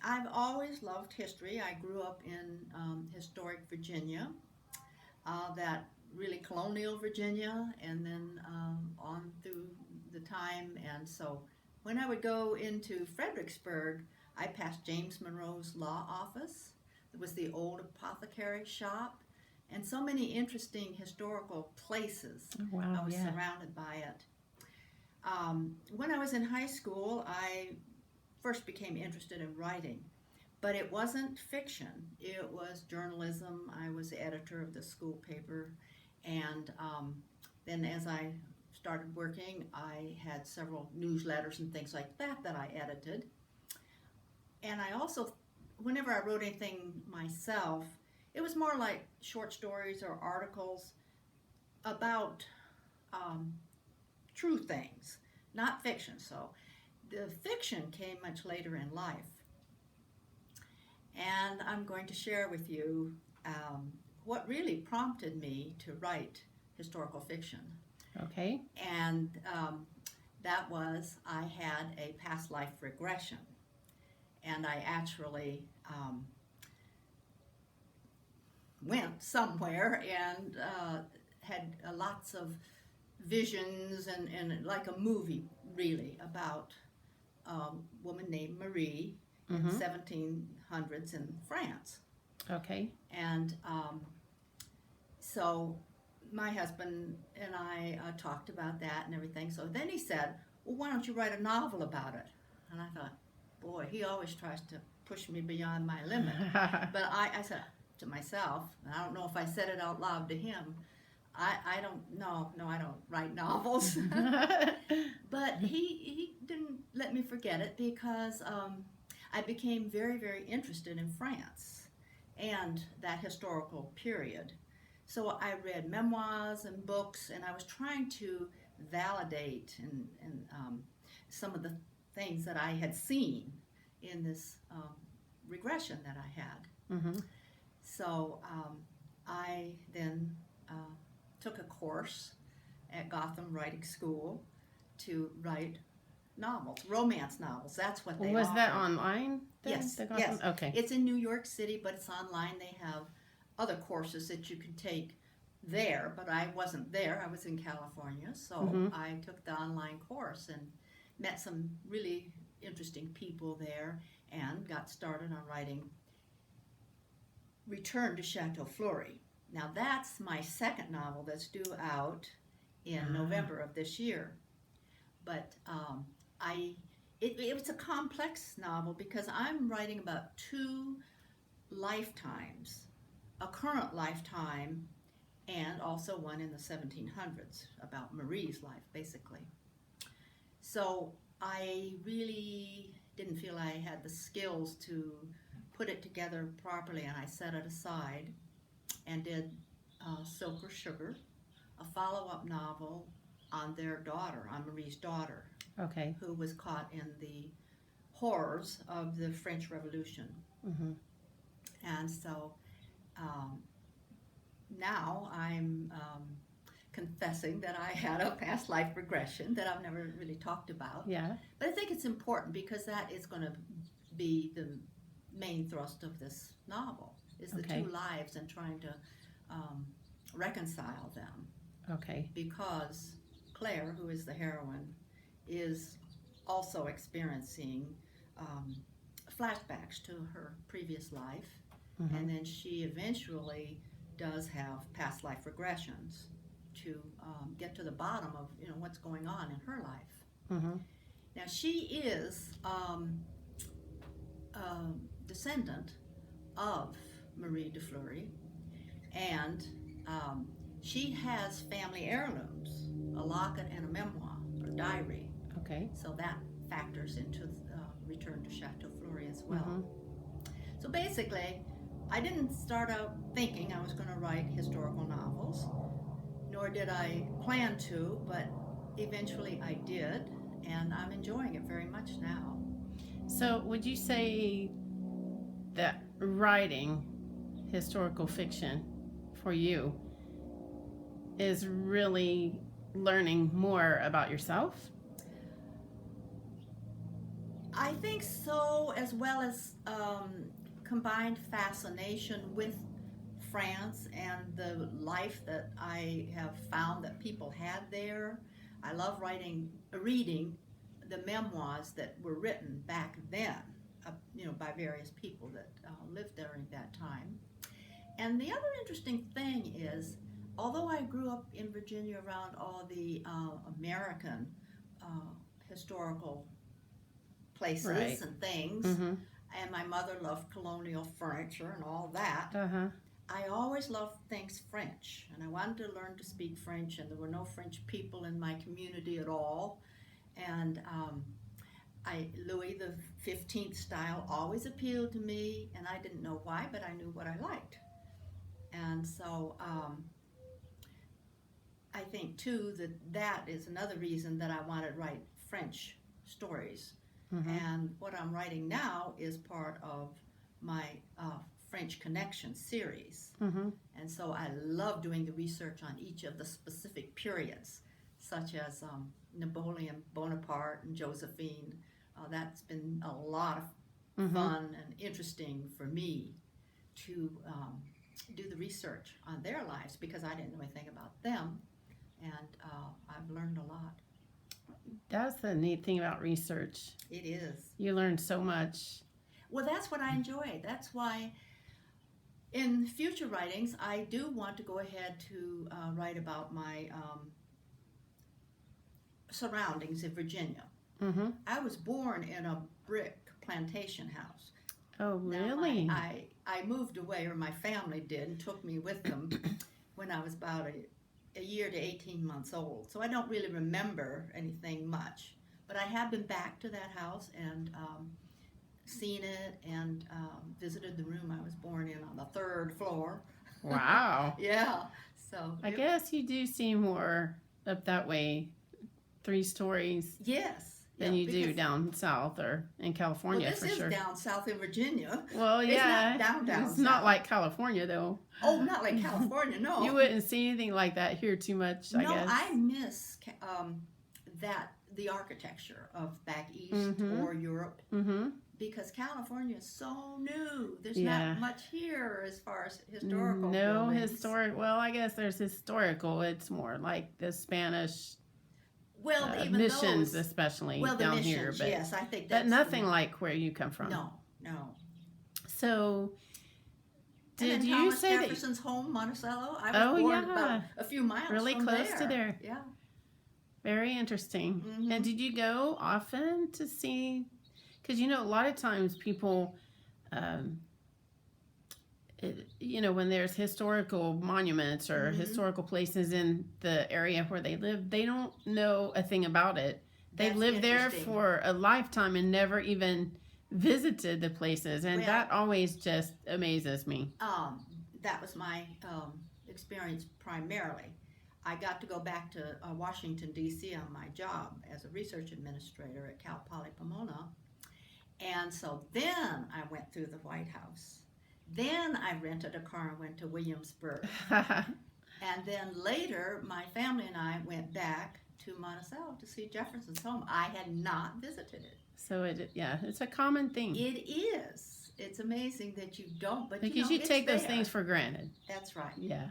I've always loved history. I grew up in historic Virginia, that really colonial Virginia, and then on through the time. And so when I would go into Fredericksburg, I passed James Monroe's law office. It was the old apothecary shop, and so many interesting historical places. Oh, wow, I was yeah. surrounded by it. When I was in high school, I first became interested in writing, but it wasn't fiction. It was journalism. I was the editor of the school paper, and then as I started working, I had several newsletters and things like that that I edited. And I also, whenever I wrote anything myself, it was more like short stories or articles about um, true things, not fiction. So the fiction came much later in life. And I'm going to share with you what really prompted me to write historical fiction. Okay. And that was I had a past life regression. And I actually went somewhere and had lots of visions and like a movie, really, about a woman named Marie in Mm-hmm. 1700s in France. Okay. And so my husband and I talked about that and everything. So then he said, well, why don't you write a novel about it? And I thought, boy, he always tries to push me beyond my limit. But I said to myself, and I don't know if I said it out loud to him, I don't, no, I don't write novels. But he didn't let me forget it because I became very, very interested in France and that historical period. So I read memoirs and books, and I was trying to validate and some of the things that I had seen in this regression that I had. Mm-hmm. So I then took a course at Gotham Writing School to write novels, romance novels. That's what they Was that offer. online? Yes, The yes. Okay. It's in New York City, but it's online. They have other courses that you can take there, but I wasn't there. I was in California, so Mm-hmm. I took the online course and met some really interesting people there and got started on writing Return to Chateau Fleury. Now that's my second novel that's due out in Ah. November of this year. But I it was a complex novel because I'm writing about two lifetimes, a current lifetime and also one in the 1700s about Marie's life, basically. So I really didn't feel I had the skills to put it together properly, and I set it aside and did Silk or Sugar, a follow up novel on their daughter, on Marie's daughter, Okay. who was caught in the horrors of the French Revolution. Mm-hmm. And so um, now I'm confessing that I had a past life regression that I've never really talked about. Yeah. But I think it's important because that is going to be the main thrust of this novel, is the Okay. two lives and trying to reconcile them. Okay. Because Claire, who is the heroine, is also experiencing um, flashbacks to her previous life, Mm-hmm. and then she eventually does have past life regressions to get to the bottom of what's going on in her life. Mm-hmm. Now she is a descendant of Marie de Fleury, and she has family heirlooms, a locket and a memoir or diary. Okay. So that factors into Return to Chateau Fleury as well. Mm-hmm. So basically, I didn't start out thinking I was going to write historical novels, nor did I plan to, but eventually I did, and I'm enjoying it very much now. So, would you say that writing historical fiction for you is really learning more about yourself? I think so, as well as combined fascination with France and the life that I have found that people had there. I love reading the memoirs that were written back then, by various people that lived during that time. And the other interesting thing is, although I grew up in Virginia around all the American historical places Right. and things, Mm-hmm. and my mother loved colonial furniture and all that, Uh-huh. I always loved things French, and I wanted to learn to speak French, and there were no French people in my community at all. And Louis the 15th style always appealed to me, and I didn't know why, but I knew what I liked. And so I think too that is another reason that I wanted to write French stories. Mm-hmm. And what I'm writing now is part of my French Connection series. Mm-hmm. And so I love doing the research on each of the specific periods, such as Napoleon Bonaparte and Josephine. That's been a lot of Mm-hmm. fun and interesting for me to do the research on their lives, because I didn't know anything about them, and I've learned a lot. That's the neat thing about research. It is. You learn so much. Well, that's what I enjoy. That's why in future writings, I do want to go ahead to write about my surroundings in Virginia. Mm-hmm. I was born in a brick plantation house. Oh, Now, really? I moved away, or my family did, and took me with them when I was about a year to 18 months old. So I don't really remember anything much. But I have been back to that house and seen it and visited the room I was born in on the 3rd floor. Wow. Yeah. So I guess you do seem more up that way, 3 stories, yes. than yeah, you do because- down south or in California, Well, this for is sure. down south in Virginia. Well, It's yeah. not down It's south. not like California, though. Oh, not like California, no. You wouldn't see anything like that here too much, I No, guess. I miss the architecture of back east Mhm. or Europe, Mm-hmm. because California is so new. There's Yeah. not much here as far as historical No buildings. historic. Well, I guess there's historical. It's more like the Spanish Well, even missions, those. especially Well, the down missions, here. But, yes, I think but that's nothing like where you come from. No. So, And did then you Thomas say that? Jefferson's home, Monticello. I Oh, was born yeah. about a few miles Really from close to there. Yeah. Very interesting. Mhm. And did you go often to see? Because a lot of times people, when there's historical monuments or Mhm. historical places in the area where they live, they don't know a thing about it. They That's lived there interesting. for a lifetime and never even visited the places, and Well- that always just amazes me. That was my experience primarily. I got to go back to Washington, D.C. on my job as a research administrator at Cal Poly Pomona. And so then I went through the White House. Then I rented a car and went to Williamsburg. And then later, my family and I went back to Monticello to see Jefferson's home. I had not visited it. So it's a common thing. It is. It's amazing that you don't, but Because you it's take those there. things for granted. That's right. Yeah.